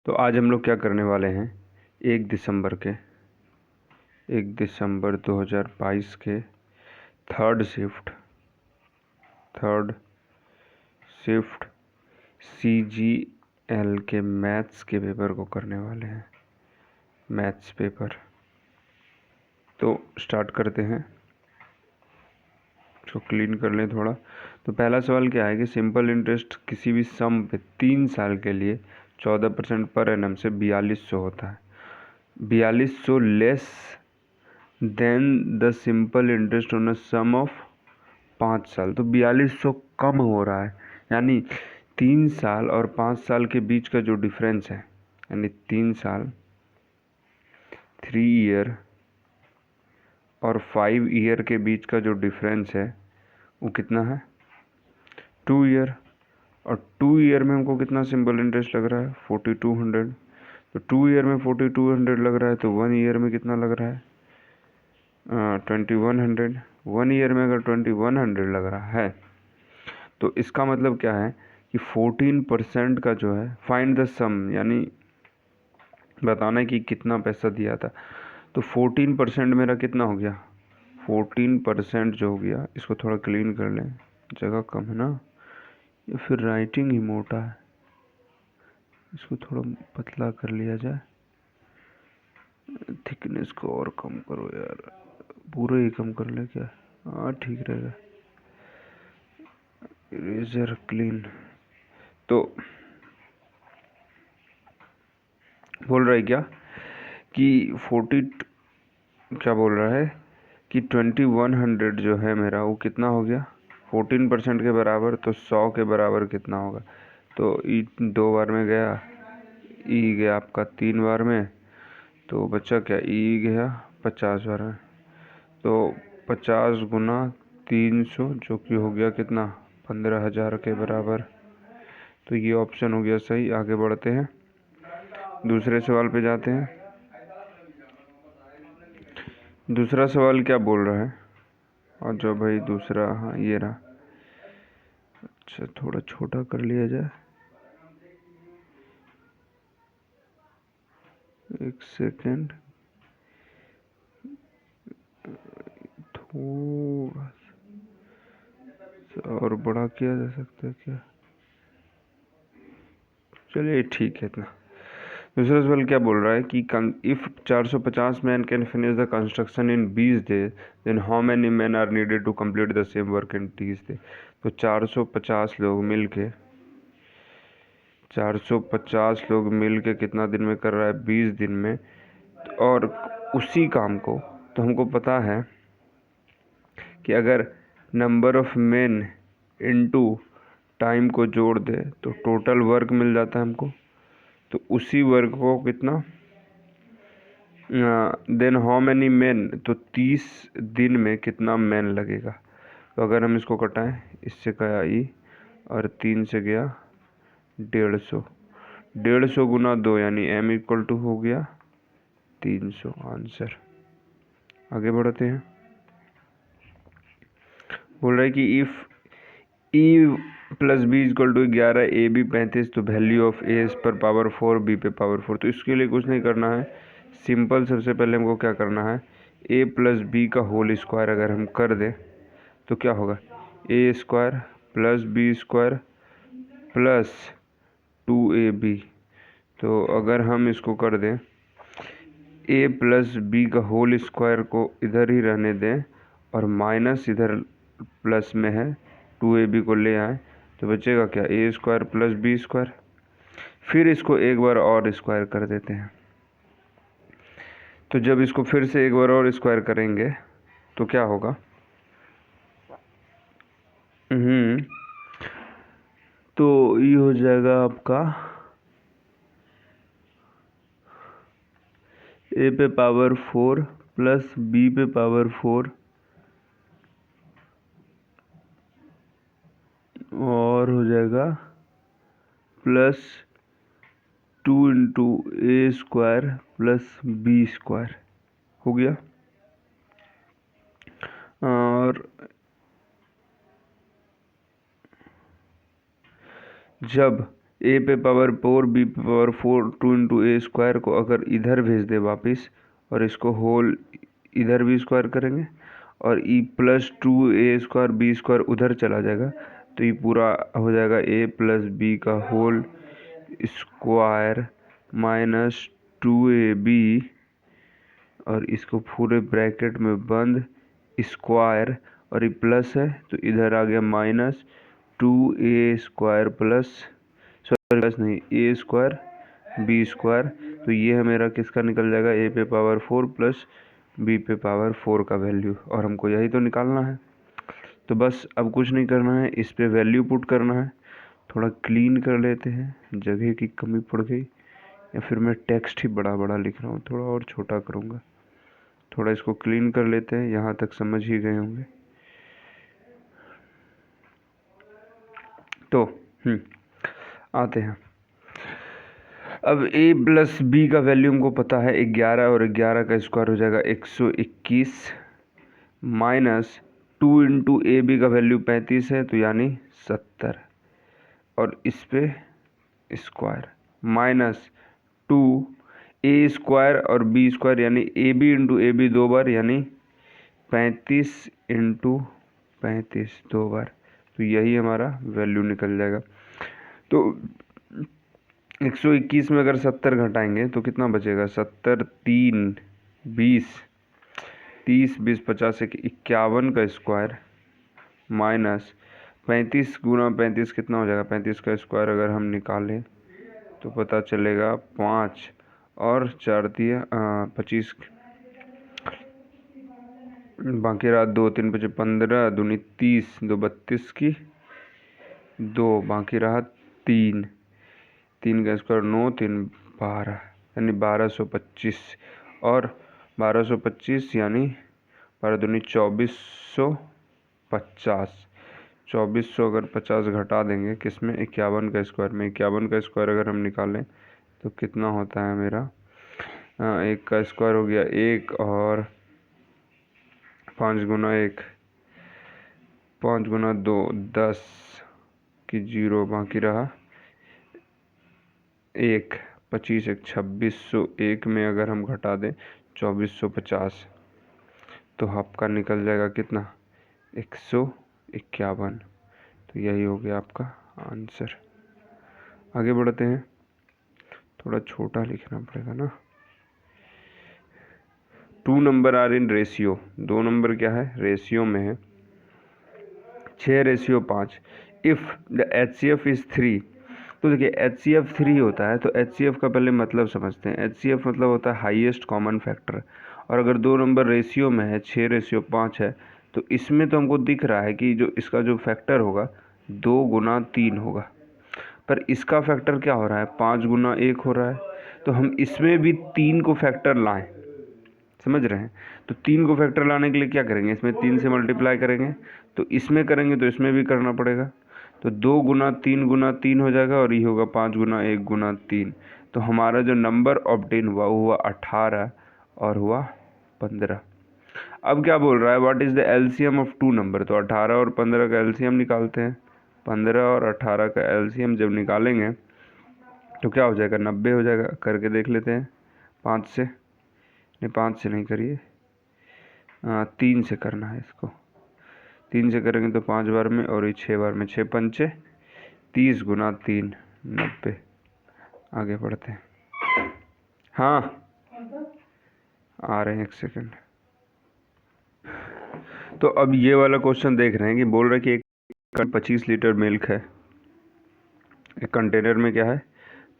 तो आज हम लोग क्या करने वाले हैं, 1 दिसंबर 2022 के थर्ड शिफ्ट CGL के मैथ्स के पेपर को करने वाले हैं, मैथ्स पेपर। तो स्टार्ट करते हैं, इसको क्लीन कर लें थोड़ा। तो पहला सवाल क्या है कि सिंपल इंटरेस्ट किसी भी सम पे 3 साल के लिए 14% पर एनम से 4200 होता है। 4200 less than the simple interest on a sum of 5 साल। तो 4200 कम हो रहा है, यानी 3 साल और 5 साल के बीच का जो डिफरेंस है, यानी 3 साल 3 ईयर और 5 ईयर के बीच का जो डिफरेंस है वो कितना है, 2 ईयर। और 2 ईयर में हमको कितना सिंपल इंटरेस्ट लग रहा है, 4200। तो 2 ईयर में 4200 लग रहा है, तो 1 ईयर में कितना लग रहा है, 2100। 1 ईयर में अगर 2100 लग रहा है तो इसका मतलब क्या है कि 14% का जो है, फाइंड द सम, यानी बताना है कि कितना पैसा दिया था। तो 14% मेरा कितना हो गया, 14% जो हो गया, इसको थोड़ा क्लीन कर लें, जगह कम है ना, या फिर राइटिंग ही मोटा है, इसको थोड़ा पतला कर लिया जाए, थिकनेस को और कम करो यार, पूरे ही कम कर ले क्या, हाँ ठीक रहेगा। Eraser clean. तो बोल रहा है क्या कि 2100 जो है मेरा, वो कितना हो गया, 14% के बराबर, तो 100 के बराबर कितना होगा। तो ई 2 बार में गया, ई गया आपका 3 बार में, तो बचा क्या, ई गया 50 बार में। तो 50 गुना 300 जो कि हो गया कितना, 15,000 के बराबर। तो ये ऑप्शन हो गया सही। आगे बढ़ते हैं, दूसरे सवाल पे जाते हैं। दूसरा सवाल क्या बोल रहा है, और जो भाई दूसरा, हाँ ये रहा। अच्छा थोड़ा छोटा कर लिया जाए, एक सेकेंड, थोड़ा सा और बड़ा किया जा सकता है क्या, चलिए ठीक है इतना। दूसरा सवाल क्या बोल रहा है कि if 450 man can finish the construction in 20 days, then how many man are needed to complete the same work in 30 days. तो 450 लोग मिल के कितना दिन में कर रहा है, 20 दिन में। और उसी काम को, तो हमको पता है कि अगर number of main into time को जोड़ दे तो टोटल वर्क मिल जाता है हमको। तो उसी वर्क को कितना, देन हाउ मैनी मैन, तो 30 दिन में कितना मैन लगेगा। तो अगर हम इसको कटाएं, इससे गया ई और 3 से गया 150, 150 गुना 2, यानी m इक्वल टू हो गया 300 आंसर। आगे बढ़ते हैं। बोल रहा है कि if E plus B equal to 11, A B 35, तो वैल्यू ऑफ ए पर पावर 4, बी पे पावर 4। तो इसके लिए कुछ नहीं करना है, सिंपल। सबसे पहले हमको क्या करना है, ए प्लस बी का होल स्क्वायर अगर हम कर दें तो क्या होगा, A square plus B square plus 2ab। तो अगर हम इसको कर दें, ए प्लस बी का होल स्क्वायर को इधर ही रहने दें और माइनस इधर प्लस में है, 2ab को ले आए, तो बचेगा क्या, ए स्क्वायर प्लस बी स्क्वायर। फिर इसको एक बार और स्क्वायर कर देते हैं। तो जब इसको फिर से एक बार और स्क्वायर करेंगे तो क्या होगा, तो ये हो जाएगा आपका ए पे पावर 4 प्लस बी पे पावर 4 और हो जाएगा प्लस 2 इंटू ए स्क्वायर प्लस बी स्क्वायर हो गया। और जब ए पे पावर 4 बी पे पावर 4 2 इंटू ए स्क्वायर को अगर इधर भेज दे वापस और इसको होल इधर भी स्क्वायर करेंगे और E plus 2 A square B square उधर चला जाएगा तो ये पूरा हो जाएगा ए प्लस बी का होल स्क्वायर माइनस 2ab और इसको पूरे ब्रैकेट में बंद स्क्वायर और ये प्लस है तो इधर आ गया minus 2a square plus plus नहीं ए स्क्वायर बी स्क्वायर। तो ये है मेरा किसका निकल जाएगा ए पे पावर 4 प्लस बी पे पावर 4 का वैल्यू और हमको यही तो निकालना है। तो बस अब कुछ नहीं करना है, इस पे वैल्यू पुट करना है। थोड़ा क्लीन कर लेते हैं, जगह की कमी पड़ गई या फिर मैं टेक्स्ट ही बड़ा बड़ा लिख रहा हूँ, थोड़ा और छोटा करूँगा। थोड़ा इसको क्लीन कर लेते हैं, यहाँ तक समझ ही गए होंगे। तो आते हैं अब a प्लस बी का वैल्यू हमको पता है 11 और 11 का स्क्वायर हो जाएगा 121 माइनस 2 इंटू ए बी का वैल्यू 35 है तो यानी 70 और इस पे स्क्वायर माइनस 2 ए स्क्वायर और बी स्क्वायर यानी A B into A B 2 बार यानी 35 इंटू 35 2 बार। तो यही हमारा वैल्यू निकल जाएगा। तो 121 में अगर 70 घटाएंगे तो कितना बचेगा 70 3 20 30 20 50 51 का स्क्वायर माइनस 35 गुना 35 कितना हो जाएगा 35 का स्क्वायर अगर हम निकालें तो पता चलेगा 5 और 4 दिया 25 बाकी रहा 2 3 5 15 दूनी 30 2 32 की 2 बाकी रहा 3 3 का स्क्वायर 9 3 12 यानी 1225 और 1225 यानी 12 दूनी 2450 2400 अगर 50 घटा देंगे किस में 51 का स्क्वायर में 51 का स्क्वायर अगर हम निकालें तो कितना होता है मेरा 1 का स्क्वायर हो गया 1 और 5 गुना 1 5 गुना 2 10 की 0 बाकी रहा 1 25 1 2601 में अगर हम घटा दें 2450 तो आपका निकल जाएगा कितना 151। तो यही हो गया आपका आंसर। आगे बढ़ते हैं, थोड़ा छोटा लिखना पड़ेगा ना। 2 number are in ratio, 2 number क्या है रेशियो में है 6:5। इफ़ द HCF इज़ 3 तो देखिए HCF 3 होता है तो HCF का पहले मतलब समझते हैं। HCF मतलब होता है हाईएस्ट कॉमन फैक्टर और अगर 2 नंबर रेशियो में है 6:5 है तो इसमें तो हमको दिख रहा है कि जो इसका जो फैक्टर होगा 2 गुना 3 होगा, पर इसका फैक्टर क्या हो रहा है 5 गुना 1 हो रहा है। तो हम इसमें भी 3 को फैक्टर लाएं, समझ रहे हैं। तो 3 को फैक्टर लाने के लिए क्या करेंगे इसमें 3 से मल्टीप्लाई करेंगे तो इसमें करेंगे तो इसमें भी करना पड़ेगा। तो 2 गुना 3 हो जाएगा और ये होगा 5 गुना 1 गुना 3। तो हमारा जो नंबर ऑब्टेन हुआ वो हुआ 18 और हुआ 15। अब क्या बोल रहा है what is the LCM of 2 number. तो 18 और 15 का एलसीएम निकालते हैं। 15 और 18 का एलसीएम जब निकालेंगे तो क्या हो जाएगा 90 हो जाएगा। करके देख लेते हैं 5 से नहीं 5 से नहीं करिए 3 से करना है इसको। 3 से करेंगे तो 5 बार में और ये 6 बार में 6 पंचे 30 गुना 3 90। आगे बढ़ते हैं। हाँ आ रहे हैं 1 सेकंड। तो अब ये वाला क्वेश्चन देख रहे हैं कि बोल रहा है कि एक 25 लीटर मिल्क है, एक कंटेनर में क्या है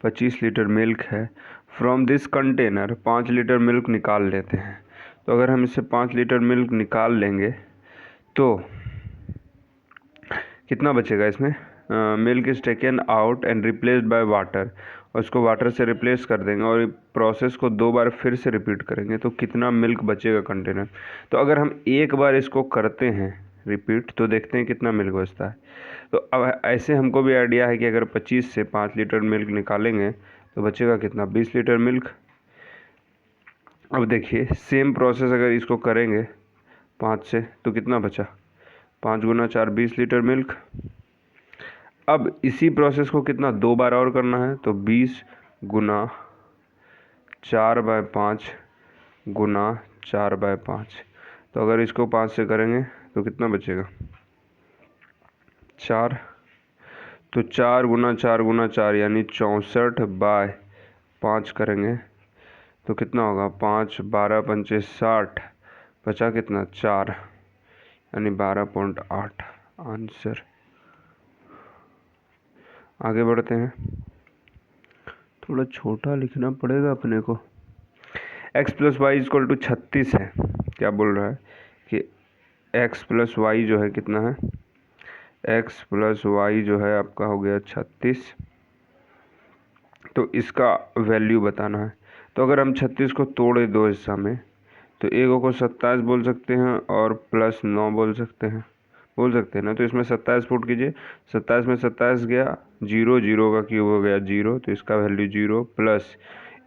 25 लीटर मिल्क है। From this container 5 litre milk निकाल लेते हैं। तो अगर हम इससे 5 लीटर मिल्क निकाल लेंगे तो कितना बचेगा इसमें milk is taken out and replaced by water और इसको वाटर से रिप्लेस कर देंगे और प्रोसेस को 2 बार फिर से रिपीट करेंगे तो कितना मिल्क बचेगा कंटेनर। तो अगर हम एक बार इसको करते हैं रिपीट तो देखते हैं कितना मिल्क बचता है। तो अब ऐसे हमको भी आइडिया है कि अगर 25 से 5 लीटर मिल्क निकालेंगे तो बचेगा कितना 20 लीटर मिल्क। अब देखिए सेम प्रोसेस अगर इसको करेंगे 5 से तो कितना बचा 5 गुना 4 20 लीटर मिल्क। अब इसी प्रोसेस को कितना 2 बार और करना है, तो 20 गुना 4/5 गुना 4/5। तो अगर इसको 5 से करेंगे तो कितना बचेगा 4। तो 4 गुना 4 गुना 4 यानी 64/5 करेंगे तो कितना होगा 5 12 पंचे 60, बचा कितना 4 यानी 12.8 आंसर। आगे बढ़ते हैं, थोड़ा छोटा लिखना पड़ेगा अपने को। x + y = 36 है। क्या बोल रहा है कि x + y जो है कितना है, x + y जो है आपका हो गया 36। तो इसका वैल्यू बताना है। तो अगर हम 36 को तोड़े 2 हिस्सा में तो एक को 27 बोल सकते हैं और +9 बोल सकते हैं ना। तो इसमें 27 पुट कीजिए, 27 में 27 गया 0, 0 का क्यूब हो गया 0, तो इसका वैल्यू 0, प्लस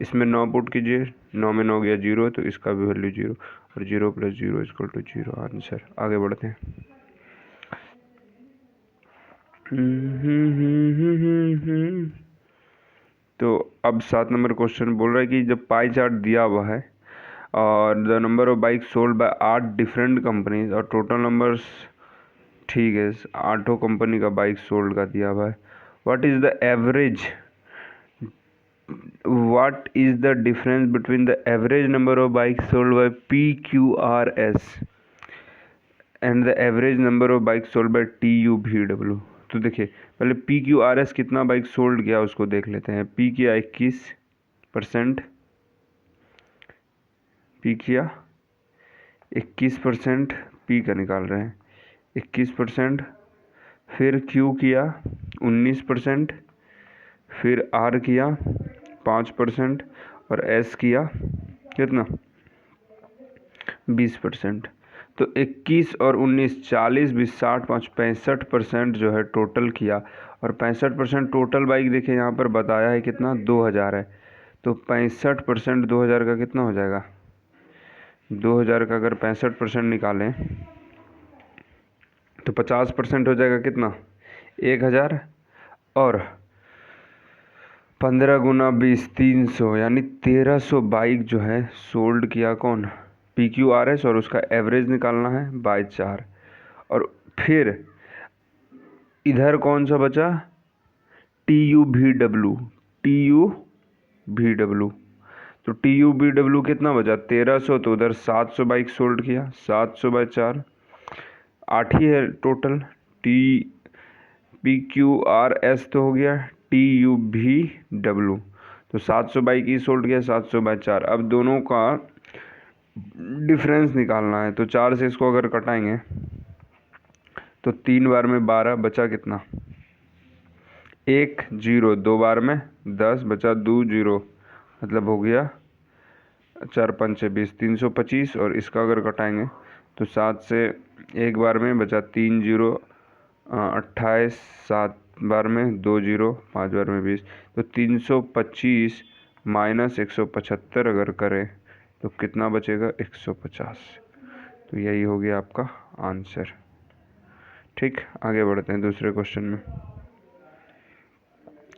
इसमें 9 पुट कीजिए, 9 में 9 गया 0, तो इसका भी वैल्यू 0, और 0 + 0 = 0 आंसर। आगे बढ़ते हैं। तो अब 7 नंबर क्वेश्चन बोल रहा है कि जब पाई चार्ट दिया हुआ है और the number of bike sold by 8 different companies और टोटल नंबर्स, ठीक है 8 कंपनी का बाइक सोल्ड का दिया हुआ है। What is the difference between the average number of bike sold by PQRS and the average number of bike sold by TUVW। तो देखिए पहले PQRS कितना बाइक सोल्ड किया उसको देख लेते हैं। P किया 21%, P किया 21%, P का निकाल रहे हैं 21%, फिर Q किया 19%, फिर R किया 5% और S किया कितना 20%। तो 21 और 19 40 20 60 5 65% जो है टोटल किया, और 65% टोटल बाइक देखिए यहाँ पर बताया है कितना 2000 है। तो 65% 2000 का कितना हो जाएगा, 2000 का अगर 65% निकालें तो 50% हो जाएगा कितना 1000, और 15 गुना 20 300 यानी 1300 बाइक जो है सोल्ड किया कौन PQRS, और उसका एवरेज निकालना है बाय 4। और फिर इधर कौन सा बचा TUVW। तो TUVW कितना बचा 1300, तो उधर 700 बाइक सोल्ड किया, 700/4 8 ही है टोटल। PQRS तो हो गया, TUVW तो 700 बाइक ही सोल्ड किया 700/4। अब दोनों का डिफरेंस निकालना है, तो 4 से इसको अगर कटाएंगे तो 3 बार में 12, बचा कितना 1 0, 2 बार में 10, बचा 2 0, मतलब हो गया 4 5 20 325, और इसका अगर कटाएंगे तो 7 से 1 बार में बचा 3 0 28, 7 बार में 2 0, 5 बार में 20, तो 325 माइनस 175 अगर करें तो कितना बचेगा 150। तो यही हो गया आपका आंसर। ठीक, आगे बढ़ते हैं दूसरे क्वेश्चन में।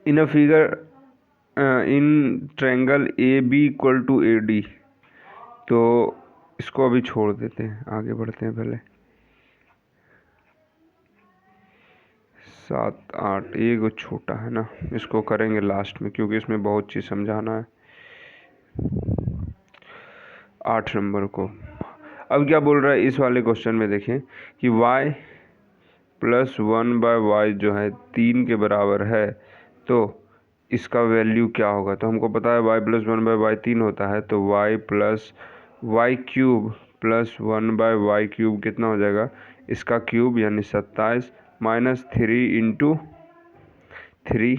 In a figure in triangle AB = AD। तो इसको अभी छोड़ देते हैं, आगे बढ़ते हैं। पहले 7 8 ये वो छोटा है ना, इसको करेंगे लास्ट में क्योंकि इसमें बहुत चीज़ समझाना है। 8 नंबर को अब क्या बोल रहा है इस वाले क्वेश्चन में, देखें कि y + 1/y जो है 3 के बराबर है, तो इसका वैल्यू क्या होगा। तो हमको पता है y + 1/y 3 होता है, तो y + y³ + 1/y³ कितना हो जाएगा, इसका क्यूब यानी 27 -3 × 3,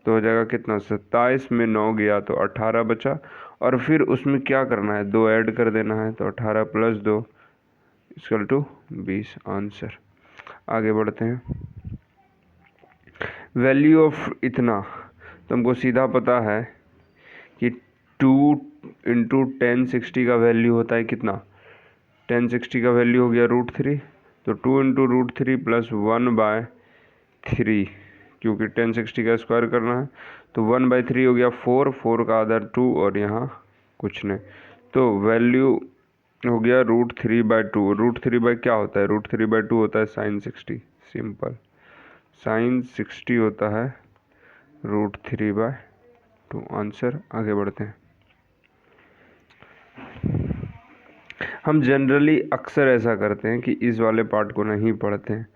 तो हो जाएगा कितना 27 में 9 गया तो 18 बचा, और फिर उसमें क्या करना है 2 ऐड कर देना है, तो 18 + 2 = 20 आंसर। आगे बढ़ते हैं। वैल्यू ऑफ इतना, तो हमको सीधा पता है कि 2 × 1060 का वैल्यू होता है कितना, 1060 का वैल्यू हो गया √3, तो 2 × √3 + 1/3 क्योंकि 1060 का स्क्वायर करना है। तो 1/3 हो गया 4, 4 का आधा 2 और यहाँ कुछ नहीं। तो वैल्यू हो गया √3/2। √3 क्या होता है? √3/2 होता है sin 60। सिंपल, sin 60 होता है √3/2 आंसर। आगे बढ़ते हैं। हम जनरली अक्सर ऐसा करते हैं कि इस वाले पार्ट को नहीं पढ़ते हैं।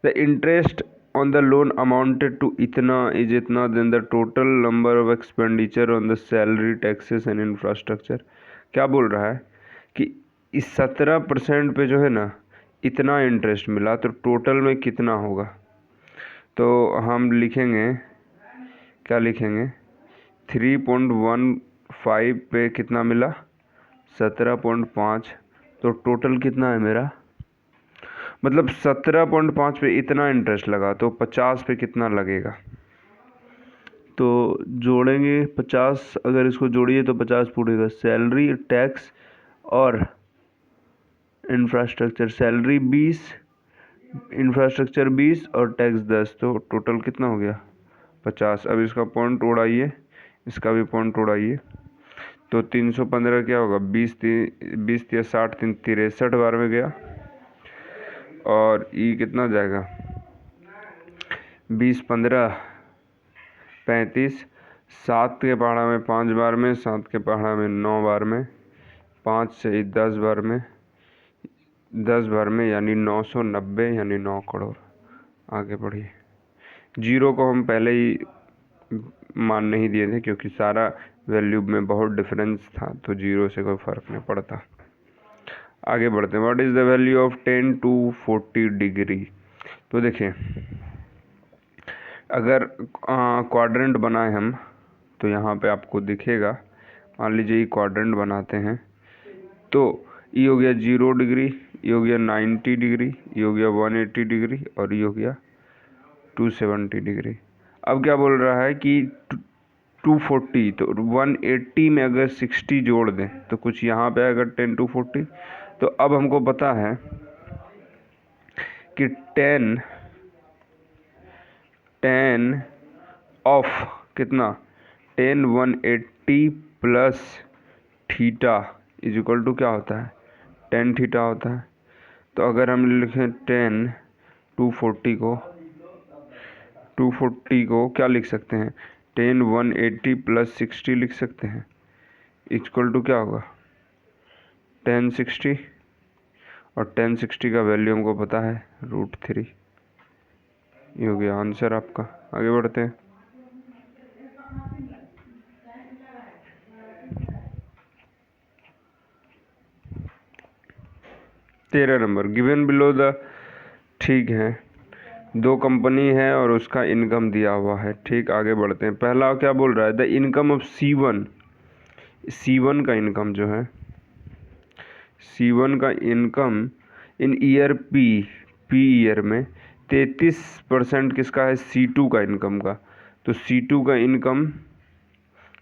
The interest on the loan amounted to इतना इज इतना then the total number of expenditure on the salary taxes and infrastructure. क्या बोल रहा है कि इस 17% पे जो है ना इतना इंटरेस्ट मिला, तो टोटल में कितना होगा? तो हम लिखेंगे, क्या लिखेंगे, 3.15 पे कितना मिला? 17.5। तो टोटल कितना है मेरा? मतलब 17.5 पे इतना इंटरेस्ट लगा, तो 50 पे कितना लगेगा? तो जोड़ेंगे 50, अगर इसको जोड़िए तो 50 पूरेगा। सैलरी, टैक्स और इंफ्रास्ट्रक्चर, सैलरी 20, इंफ्रास्ट्रक्चर 20 और टैक्स 10, तो टोटल कितना हो गया? 50। अब इसका पॉइंट उड़ाइए, इसका भी पॉइंट उड़ाइए। तो 315 क्या होगा? 20 या 60, 63 बार में गया। और ई कितना जाएगा? 20, 15, 35, 7 के पहाड़ा में 5 बार में, 7 के पहाड़ा में 9 बार में, 5 से 10 बार में, 10 बार में यानी 990 यानी 9 करोड़। आगे बढ़िए। जीरो को हम पहले ही मान नहीं दिए थे क्योंकि सारा वैल्यू में बहुत डिफरेंस था, तो जीरो से कोई फर्क नहीं पड़ता। आगे बढ़ते हैं। What is the value of 10 to 40 degree? तो देखिए, अगर क्वाड्रेंट बनाए हम तो यहाँ पे आपको दिखेगा। मान लीजिए ये क्वाड्रेंट बनाते हैं, तो ये हो गया 0 डिग्री, ये हो गया 90 डिग्री, ये हो गया 180 डिग्री और ये हो गया 270 डिग्री। अब क्या बोल रहा है कि 240, तो 180 में अगर 60 जोड़ दें तो कुछ यहाँ पे आएगा 10 to 40। तो अब हमको पता है कि 10 ऑफ कितना? 10 180 plus theta is equal to क्या होता है? 10 थीटा होता है। तो अगर हम लिखें 10 240 को क्या लिख सकते हैं? 10 180 प्लस 60 लिख सकते हैं, इक्वल टू क्या होगा? 1060। और 1060 का वैल्यू हमको पता है √3। ये हो गया आंसर आपका। आगे बढ़ते हैं। तेरह नंबर, गिवन बिलो द, ठीक है, 2 कंपनी है और उसका इनकम दिया हुआ है। ठीक, आगे बढ़ते हैं। पहला क्या बोल रहा है? द इनकम ऑफ C1 का इनकम जो है, C1 का income in year P year में 33% किसका है? C2 का इनकम का। तो C2 का इनकम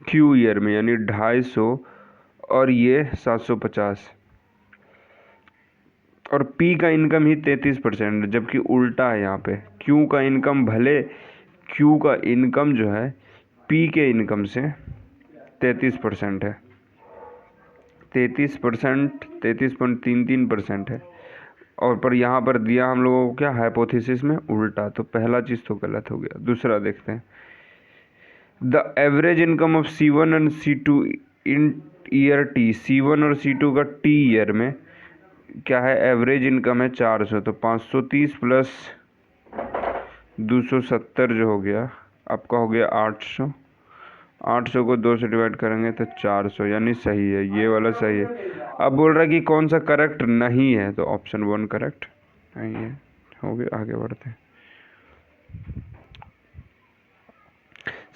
Q ईयर में यानी 250 और ये 750, और P का इनकम ही 33%, जबकि उल्टा है यहाँ पे। Q का इनकम, भले Q का इनकम जो है P के इनकम से 33% है, 33%, 33.33% है। और पर यहाँ पर दिया हम लोगों को क्या? हाइपोथेसिस में उल्टा। तो पहला चीज़ तो गलत हो गया। दूसरा देखते हैं। The average income of C1 and C2 in year T। C1 और C2 का T ईयर में क्या है? एवरेज इनकम है 400। तो 530 प्लस 270 जो हो गया आपका हो गया 800। 800 को 2 से डिवाइड करेंगे तो 400, यानी सही है, ये वाला सही है। अब बोल रहा है कि कौन सा करेक्ट नहीं है, तो ऑप्शन 1 करेक्ट नहीं है। हो गया, आगे बढ़ते हैं।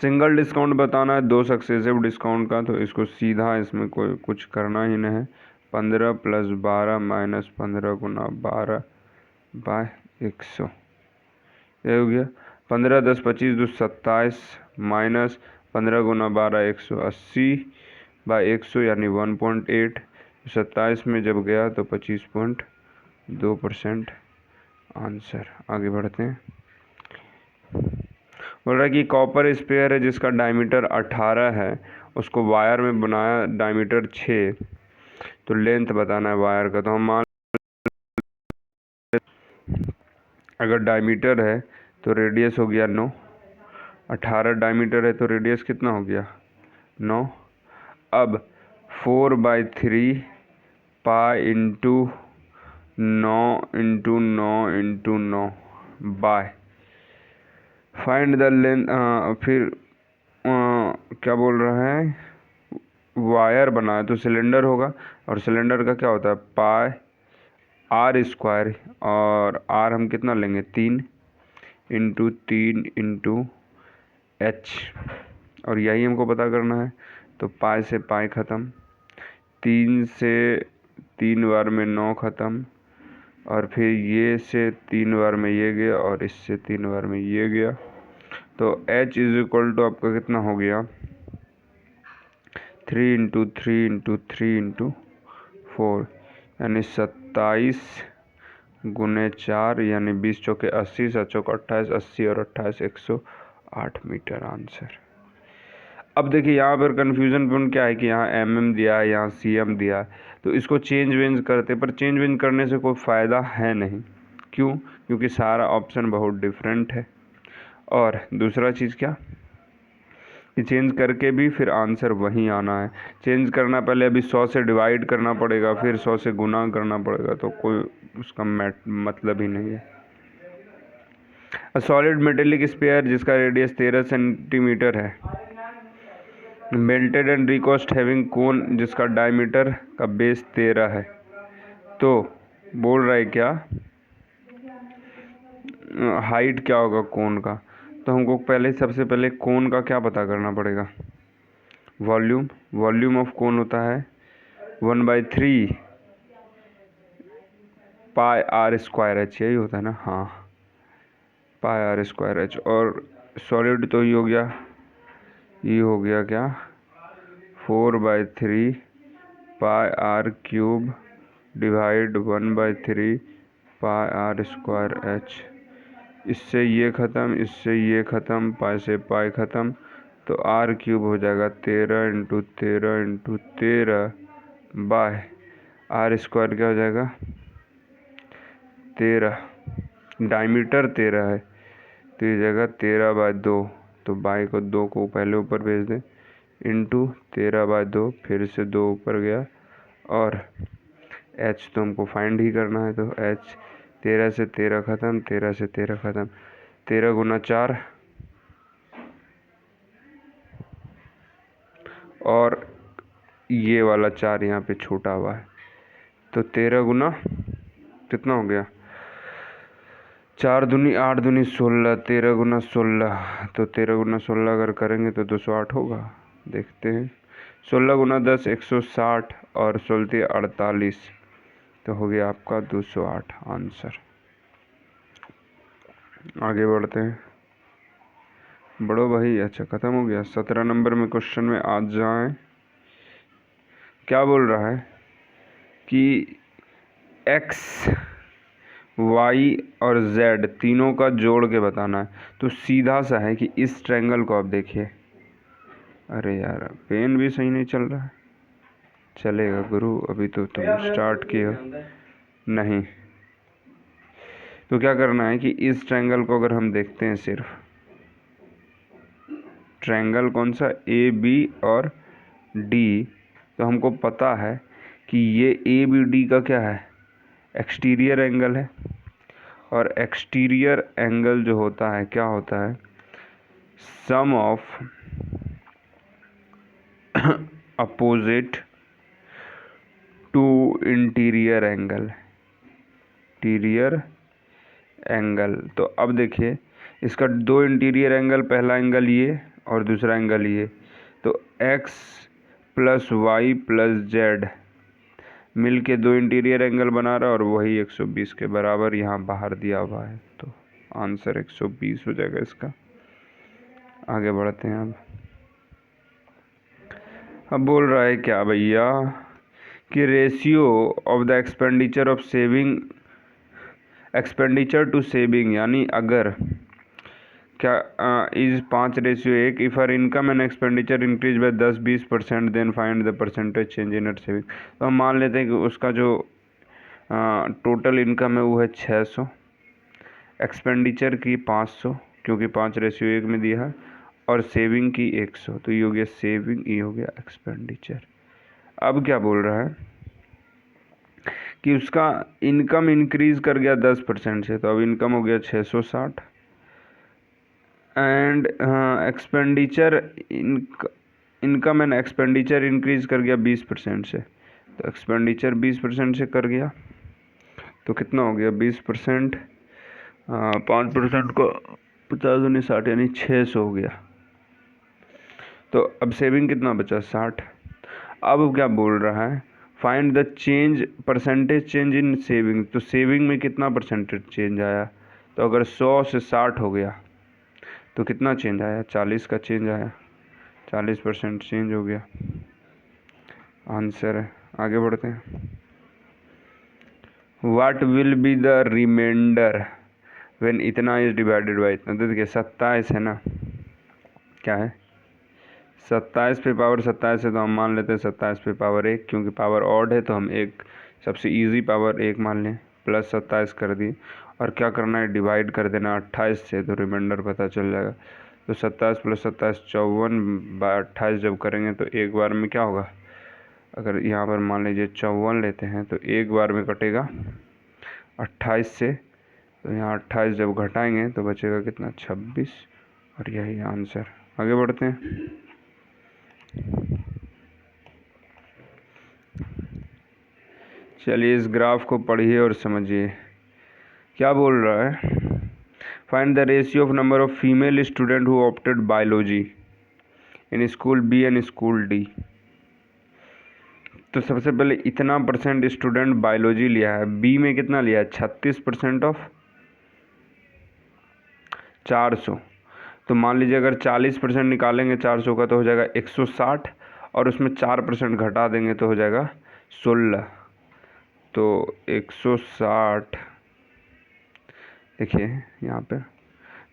सिंगल डिस्काउंट बताना है 2 सक्सेसिव डिस्काउंट का, तो इसको सीधा इसमें कोई कुछ करना ही नहीं है। 15 + 12 - 15 × 12/100, ये हो गया। 15 10 25 2 27 माइनस 15 × 12 180/100 यानी 1.8। 27 में जब गया तो 25.2% आंसर। आगे बढ़ते हैं। बोल रहा है कि कॉपर स्पेयर है जिसका डायमीटर 18 है, उसको वायर में बनाया डायमीटर 6, तो लेंथ बताना है वायर का। तो हम मान, अगर डायमीटर है तो रेडियस हो गया 9, 18 डायमीटर है तो रेडियस कितना हो गया 9। अब 4/3 pi into 9 bye find the length. फिर क्या बोल रहा है, वायर बना है तो सिलेंडर होगा, और सिलेंडर का क्या होता है पाई आर स्क्वायर, और आर हम कितना लेंगे 3 इंटू 3 इंटू एच, और यही हमको पता करना है। तो पाई से पाई ख़त्म, 3 से 3 बार में 9 ख़त्म, और फिर ये से 3 बार में ये गया, और इससे 3 बार में ये गया। तो h इज इक्वल टू आपका कितना हो गया 3 इंटू 3 इंटू 3 इंटू 4, यानी 27 गुने 4, यानी 20 चौके 80, 7 चौके 28, 80 और 28 108 मीटर आंसर। अब देखिए यहाँ पर कन्फ्यूज़न पॉइंट क्या है कि यहाँ mm दिया है, यहाँ cm दिया है, तो इसको चेंज वेंज करते, पर चेंज वेंज करने से कोई फ़ायदा है नहीं। क्यों? क्योंकि सारा ऑप्शन बहुत डिफरेंट है। और दूसरा चीज़ क्या कि चेंज करके भी फिर आंसर वही आना है। चेंज करना पहले अभी 100 से डिवाइड करना पड़ेगा, फिर 100 से गुना करना पड़ेगा, तो कोई उसका मतलब ही नहीं है। सॉलिड मेटेलिक स्फीयर जिसका रेडियस 13 सेंटीमीटर है, मेल्टेड एंड रिकोस्ट हैविंग कोन जिसका डायमीटर का बेस 13 है। तो बोल रहा है क्या हाइट क्या होगा कोन का, तो हमको पहले सबसे पहले कोन का क्या पता करना पड़ेगा, वॉल्यूम ऑफ कोन होता है 1/3 पाई आर स्क्वायर एच, यही होता है ना, हाँ पाई आर स्क्वायर एच। और सॉलिड तो ये हो गया क्या 4/3 pi R cube divide 1/3 pi R square H. इससे ये ख़त्म, इससे ये ख़त्म, पाई से पाई ख़त्म, तो आर क्यूब हो जाएगा 13 into 13 into 13 by R square क्या हो जाएगा 13, डायमीटर 13 है तो ये जगह 13/2, तो बाई को 2 को पहले ऊपर भेज दें, इंटू 13/2, फिर से 2 ऊपर गया, और h तो हमको फाइंड ही करना है, तो h 13 से 13 ख़त्म, 13 से 13 ख़त्म, 13 गुना 4, और ये वाला 4 यहाँ पे छूटा हुआ है, तो 13 गुना कितना हो गया 4 दूनी 8 दूनी 16, 13 गुना 16, तो 13 गुना 16 अगर करेंगे तो 208 होगा। देखते हैं, 16 गुना 10 160, और 16 48, तो हो गया आपका 208 आंसर। आगे बढ़ते हैं, बढ़ो भाई। अच्छा ख़त्म हो गया। 17 नंबर में क्वेश्चन में आ जाएं। क्या बोल रहा है कि x, y और z तीनों का जोड़ के बताना है। तो सीधा सा है कि इस ट्रायंगल को आप देखिए, अरे यार पेन भी सही नहीं चल रहा है, चलेगा गुरु, अभी तो तुम स्टार्ट किए हो नहीं। तो क्या करना है कि इस ट्रायंगल को अगर हम देखते हैं, सिर्फ ट्रायंगल कौन सा ए बी और डी, तो हमको पता है कि ये ए बी डी का क्या है एक्सटीरियर एंगल है, और एक्सटीरियर एंगल जो होता है क्या होता है sum of opposite to interior angle, interior angle. तो अब देखिए इसका 2 इंटीरियर एंगल, पहला एंगल ये और दूसरा एंगल ये, तो x plus Y plus Z मिल के 2 इंटीरियर एंगल बना रहा है, और वही 120 के बराबर यहाँ बाहर दिया हुआ है, तो आंसर 120 हो जाएगा इसका। आगे बढ़ते हैं। अब बोल रहा है क्या भैया कि ratio of the expenditure to saving, यानी अगर क्या is 5:1 if her income and expenditure increase by 10-20% then find the percentage change in her saving. तो हम मान लेते हैं कि उसका जो टोटल इनकम है वो है 600, एक्सपेंडिचर की 500 क्योंकि 5:1 में दिया है, और सेविंग की 100। तो ये हो गया सेविंग, ये हो गया एक्सपेंडिचर। अब क्या बोल रहा है कि उसका इनकम इंक्रीज कर गया 10% से, तो अब इनकम हो गया 660, and expenditure income and expenditure increase कर गया 20% से, तो एक्सपेंडिचर 20% से कर गया, तो कितना हो गया 20%, 5% को 50×60 यानी 600 हो गया। तो अब सेविंग कितना बचा 60। अब क्या बोल रहा है find the change percentage change in saving. तो सेविंग में कितना परसेंटेज चेंज आया, तो अगर 100 से 60 हो गया तो कितना चेंज आया, 40 का चेंज आया, 40% चेंज हो गया। आंसर है। आगे बढ़ते हैं। What will be the remainder when इतना इज डिवाइडेड बाई इतना। तो देखिए 27 है ना, क्या है 27 पे पावर 27 है, तो हम मान लेते हैं 27 पे पावर 1, क्योंकि पावर ऑड है तो हम एक सबसे इजी पावर 1 मान लें, प्लस 27 कर दी, और क्या करना है डिवाइड कर देना 28 से, तो रिमाइंडर पता चल जाएगा। तो 27 + 27 54/28 जब करेंगे तो एक बार में क्या होगा, अगर यहाँ पर मान लीजिए 54 लेते हैं तो एक बार में कटेगा 28 से, तो यहाँ 28 जब घटाएंगे तो बचेगा कितना 26, और यही आंसर। आगे बढ़ते हैं। चलिए इस ग्राफ को पढ़िए और समझिए क्या बोल रहा है। Find the ratio of number of female student who opted biology in school B and school D. तो सबसे पहले इतना परसेंट स्टूडेंट बायोलॉजी लिया है, बी में कितना लिया है 36% ऑफ 400। तो मान लीजिए अगर 40% निकालेंगे 400 का तो हो जाएगा 160, और उसमें 4% घटा देंगे तो हो जाएगा 16। तो 160, देखिए यहाँ पे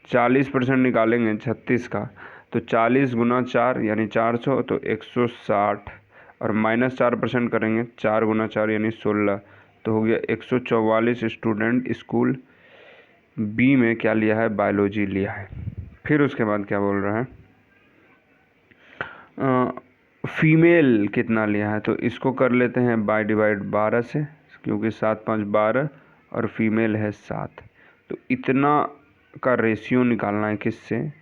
40% निकालेंगे 36 का, तो 40 × 4 यानी 400, तो 160, और -4% करेंगे 4 × 4 यानी 16, तो हो गया 144 स्टूडेंट स्कूल बी में क्या लिया है, बायोलॉजी लिया है। फिर उसके बाद क्या बोल रहा है, फीमेल कितना लिया है, तो इसको कर लेते हैं बाय डिवाइड 12 से, क्योंकि 7 × 5 = 12 और फीमेल है 7। तो इतना का रेशियो निकालना है किससे,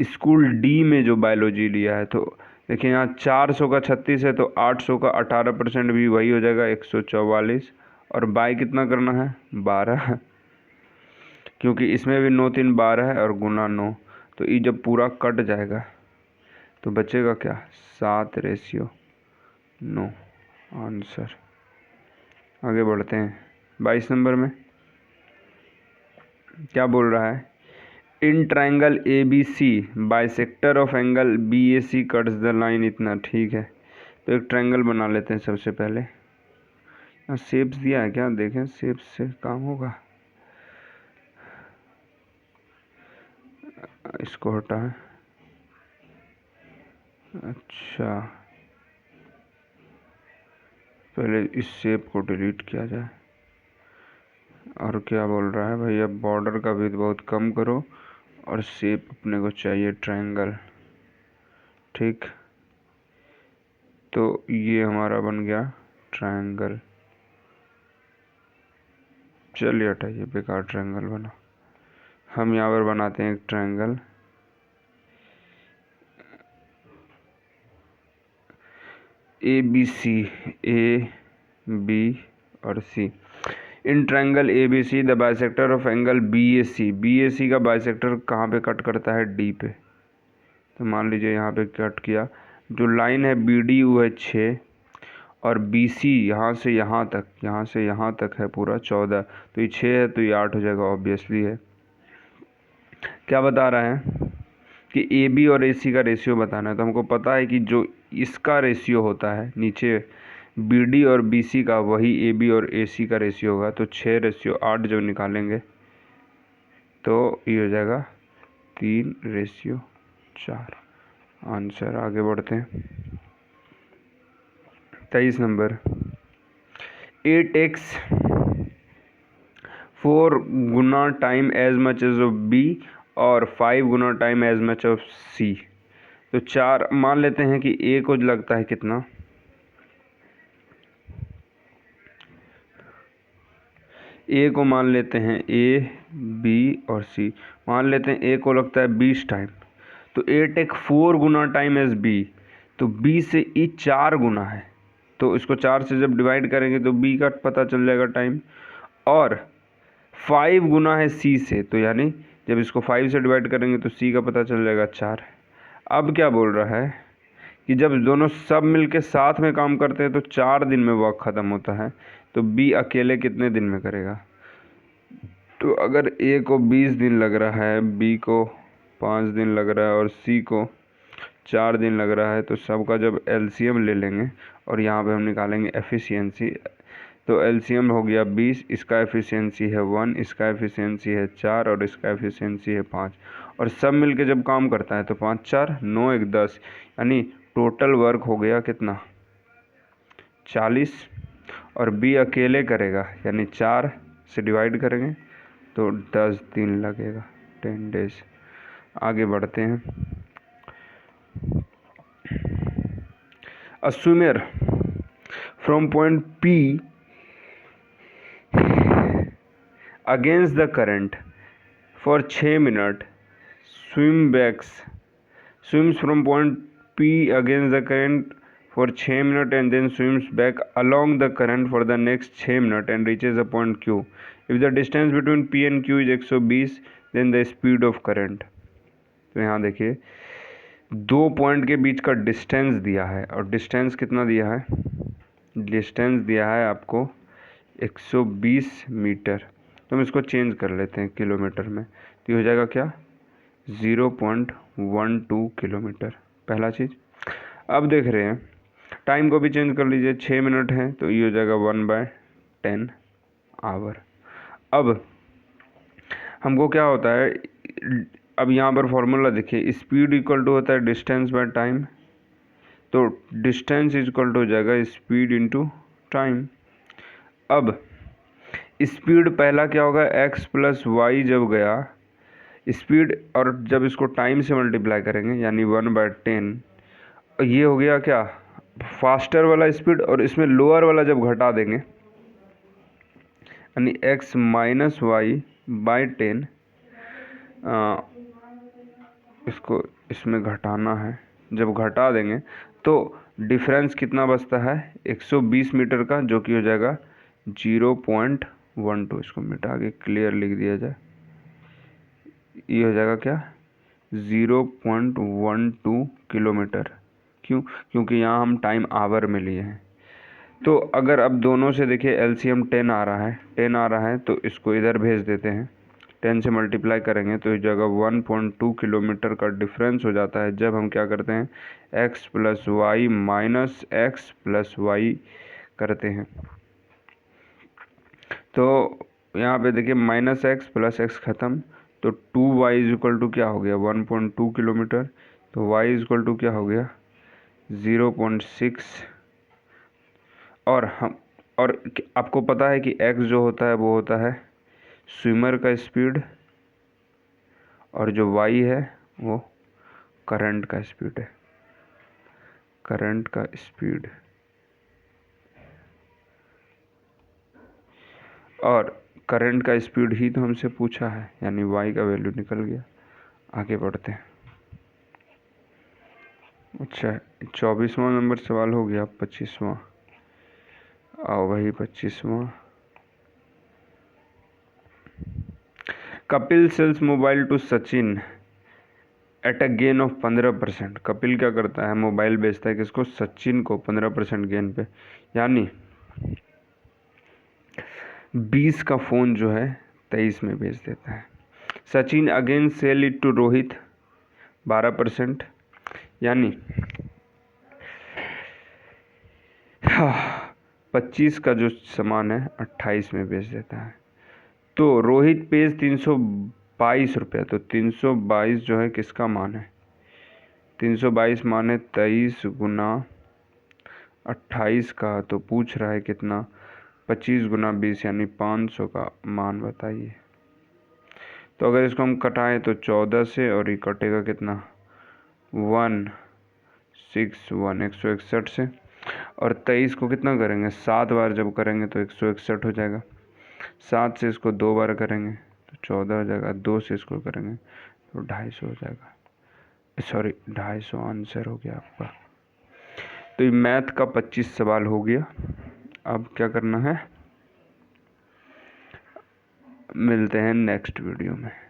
स्कूल डी में जो बायोलॉजी लिया है। तो देखिए यहाँ 400 का 36 है, तो 800 का 18% भी वही हो जाएगा 144, और बाय कितना करना है 12, क्योंकि इसमें भी 9 × 3 = 12 है, और गुना 9, तो ये जब पूरा कट जाएगा तो बचेगा क्या 7:9 आंसर। आगे बढ़ते हैं 22 नंबर में क्या बोल रहा है, in triangle ABC bisector of angle BAC cuts the line इतना। ठीक है, तो एक ट्राइंगल बना लेते हैं सबसे पहले। यहाँ शेप्स दिया है क्या, देखें शेप्स से काम होगा, इसको हटाएं। अच्छा, पहले इस शेप को डिलीट किया जाए। और क्या बोल रहा है भैया, बॉर्डर का भी बहुत कम करो, और शेप अपने को चाहिए ट्रायंगल। ठीक, तो ये हमारा बन गया ट्रायंगल। चलिए हटाइए, बेकार ट्रायंगल बना। हम यहाँ पर बनाते हैं एक ट्रायंगल ABC, A B और C। In triangle ABC the bisector of angle BAC। BAC का बाइसेक्टर कहाँ पे कट करता है, D पे। तो मान लीजिए यहाँ पे कट किया, जो लाइन है BD वो है 6, और BC यहाँ से यहाँ तक है पूरा 14। तो ये 6 है तो ये 8 हो जाएगा, ऑब्वियसली है। क्या बता रहा है कि AB और AC का रेशियो बताना है। तो हमको पता है कि जो इसका रेशियो होता है नीचे BD और BC का, वही AB और AC का रेशियो होगा। तो 6:8 जब निकालेंगे तो ये हो जाएगा 3:4 आंसर। आगे बढ़ते हैं 23 नंबर। A takes 4 गुना time as much as of B और 5 गुना time as much of C। तो 4 मान लेते हैं कि A को लगता है कितना, A को मान लेते हैं A, B और C। मान लेते हैं A को लगता है 20 टाइम, तो A टेक 4 गुना टाइम एज B, तो B से E 4 गुना है, तो इसको 4 से जब डिवाइड करेंगे तो B का पता चल जाएगा टाइम। और 5 गुना है C से, तो यानी जब इसको 5 से डिवाइड करेंगे तो C का पता चल जाएगा 4। अब क्या बोल रहा है कि जब दोनों सब मिलके साथ में काम करते हैं तो 4 दिन में वर्क ख़त्म होता है, तो B अकेले कितने दिन में करेगा। तो अगर A को 20 दिन लग रहा है, B को 5 दिन लग रहा है और C को 4 दिन लग रहा है, तो सबका जब LCM ले लेंगे और यहाँ पे हम निकालेंगे एफिशिएंसी, तो LCM हो गया 20, इसका एफिशिएंसी है 1, इसका एफिशिएंसी है 4 और इसका एफिशिएंसी है 5, और सब मिलके जब काम करता है तो 5 4 9 1 10, यानी टोटल वर्क हो गया कितना 40। और B अकेले करेगा, यानी 4 से डिवाइड करेंगे तो 10 दिन लगेगा, 10 डेज। आगे बढ़ते हैं। A swimmer from point P against the current for 6 minutes swims from point P against the current for 6 minutes and then swims back along the current for the next 6 minutes and reaches a point Q. If the distance between P and Q is 120, then the speed of current. तो यहाँ देखिए 2 point के बीच का distance दिया है, और distance कितना दिया है, डिस्टेंस दिया है आपको 120 मीटर। तो हम इसको चेंज कर लेते हैं किलोमीटर में, तो ये हो जाएगा क्या 0.12 किलोमीटर, पहला चीज़। अब देख रहे हैं टाइम को भी चेंज कर लीजिए, 6 मिनट है तो ये हो जाएगा 1/10 आवर। अब हमको क्या होता है, अब यहाँ पर फॉर्मूला देखिए, स्पीड इक्वल टू होता है डिस्टेंस बाय टाइम, तो डिस्टेंस इक्वल टू हो जाएगा स्पीड इनटू टाइम। अब स्पीड पहला क्या होगा, x प्लस वाई जब गया स्पीड, और जब इसको टाइम से मल्टीप्लाई करेंगे यानी 1/10, ये हो गया क्या फास्टर वाला स्पीड, और इसमें लोअर वाला जब घटा देंगे यानी x माइनस वाई बाई 10, इसको इसमें घटाना है, जब घटा देंगे तो डिफरेंस कितना बचता है 120 मीटर का, जो कि हो जाएगा 0.12। इसको मिटा के क्लियर लिख दिया जाए, ये हो जाएगा क्या 0.12 किलोमीटर। क्यों, क्योंकि यहाँ हम टाइम आवर में लिए हैं। तो अगर अब दोनों से देखिए LCM 10 आ रहा है, 10 आ रहा है, तो इसको इधर भेज देते हैं, 10 से मल्टीप्लाई करेंगे तो इस जगह 1.2 किलोमीटर का डिफरेंस हो जाता है जब हम क्या करते हैं x plus Y minus X plus Y करते हैं। तो यहाँ पे देखिए माइनस एक्स प्लस एक्स ख़त्म, तो 2y इज इक्वल टू क्या हो गया 1.2 किलोमीटर, तो y इज इक्वल टू क्या हो गया 0.6। और आपको पता है कि x जो होता है वो होता है स्विमर का स्पीड, और जो y है वो करंट का स्पीड है, करंट का स्पीड। और करंट का स्पीड ही तो हमसे पूछा है, यानी y का वैल्यू निकल गया। आगे बढ़ते हैं। अच्छा 24वां नंबर सवाल हो गया, 25वां और वही 25वां। Kapil sells mobile to Sachin at a gain of 15%। Kapil क्या करता है, मोबाइल बेचता है किसको, सचिन को 15% गेन पे, यानी 20 का फ़ोन जो है 23 में बेच देता है। Sachin again sell it to Rohit 12%, यानी 25 का जो सामान है 28 में बेच देता है। तो रोहित पेज ₹22। तो 322 जो है किसका मान है? 322 मान है 23 गुना 28 का। तो पूछ रहा है कितना? 25 गुना 20 यानी 500 का मान बताइए। तो अगर इसको हम कटाएं तो 14 से, और ये कटेगा कितना? 161 161 से। और 23 को कितना करेंगे? 7 बार जब करेंगे तो 161 हो जाएगा। 7 से इसको 2 बार करेंगे तो 14 हो जाएगा। 2 से इसको करेंगे तो 250 हो जाएगा। सॉरी, 250 आंसर हो गया आपका। तो ये मैथ का 25 सवाल हो गया। अब क्या करना है? मिलते हैं नेक्स्ट वीडियो में।